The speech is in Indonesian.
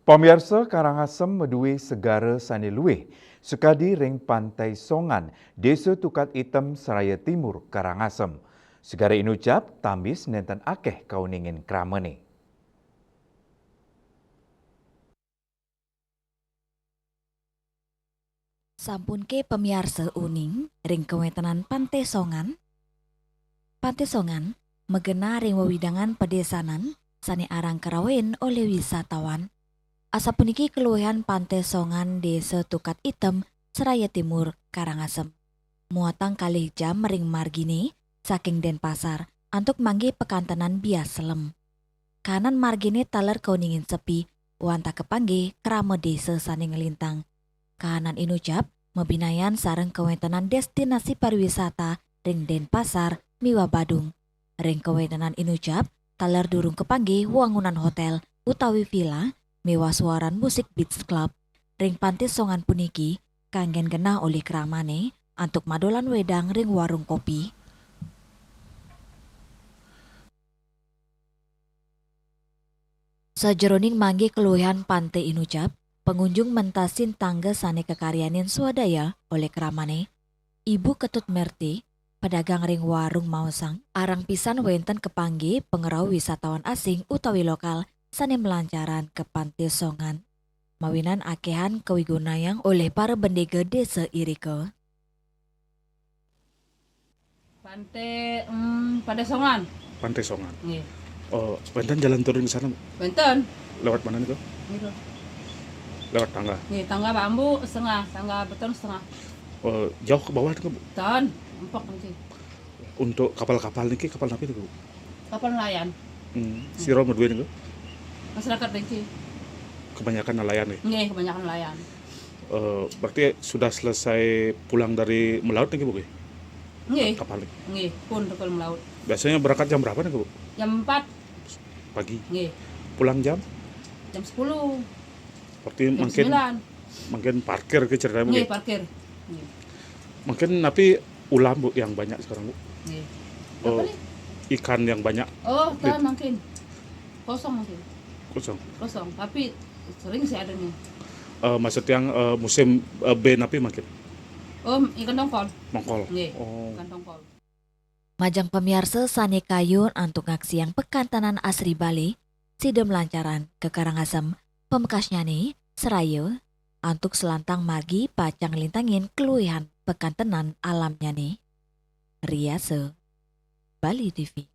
Pamirsa Karangasem medue segara sane luweh, sekadi ring Pantai Songan, Desa Tukat Item, Seraya Timur, Karangasem. Segara inucap tambis nenten akeh kauningin kramene. Sampunke pemiarsa uning ring kewetanan Pantai Songan. Pantai Songan megena ring wewidangan pedesanan sane arang kerawen oleh wisatawan. Asa puniki keluwihan Pantai Songan Desa Tukat Item, Seraya Timur, Karangasem. Muatang kalih jam ring margine saking Denpasar antuk mangge pekantenan bias selem. Kanan margine taler kauningin sepi wanta kepangge krama desa sane ngelintang. Kahanan inucap mebinayan sareng kewetanan destinasi pariwisata ring Denpasar miwa Badung. Ring kewetanan inucap taler durung kepangge wangunan hotel utawi villa miwa suaran musik beach club. Ring Pantai Songan puniki kanggen genah oleh kramane antuk madolan wedang ring warung kopi. Sajeroning mangge keluwihan pantai inucap, pengunjung mentasin tangga sane kekaryanin swadaya oleh kramane. Ibu Ketut Merti, pedagang ring warung Mausang, arang pisan wenten kepangge pengerau wisatawan asing utawi lokal sane melancaran ke Pantai Songan. Mawinan akehan kewigunayang oleh para bendega desa irike. Pantai Songan. Pantai Songan. Nggih. Oh, Banten jalan turun ke sana Benten. lewat mana itu? Gitu. Lewat tangga. Nih, tangga bambu setengah, tangga beton setengah. Oh, jauh ke bawah itu, Bu? Ton, empok nanti. Untuk kapal-kapal niki kapal apa itu, Bu? Kapal nelayan. Siro medue niku. Masyarakat Dengki. Kebanyakan nelayan nih. Nggih, kebanyakan nelayan. Berarti sudah selesai pulang dari melaut nih, Bu? Nggih. Kapal nih. Nggih, pun tukul melaut. Biasanya berangkat jam berapa nih, Bu? Jam 4. Pagi. Nggih. Pulang jam? Jam 10. Berarti Jam mungkin 9. mungkin parkir ke ceritanya, Bu. Nggih, parkir. Nggih. Mungkin tapi ulam, Bu, yang banyak sekarang, Bu. Nggih. Oh, Apa nih? ikan yang banyak Oh, kan mungkin. Kosong mungkin. kosong. Kosong, tapi sering sih adanya. Maksud yang musim ben api makin Oh, ikan tongkol. mongkol. Nggih. Oh. Ikan tongkol. Majang pemiarsa sane kayun antuk ngaksiang pekantanan asri Bali, sidem lancaran ke Karangasem, pemekasnya nih, Seraya, antuk selantang margi pacang lintangin keluwihan pekantenan alamnya nih. Riase, Bali TV.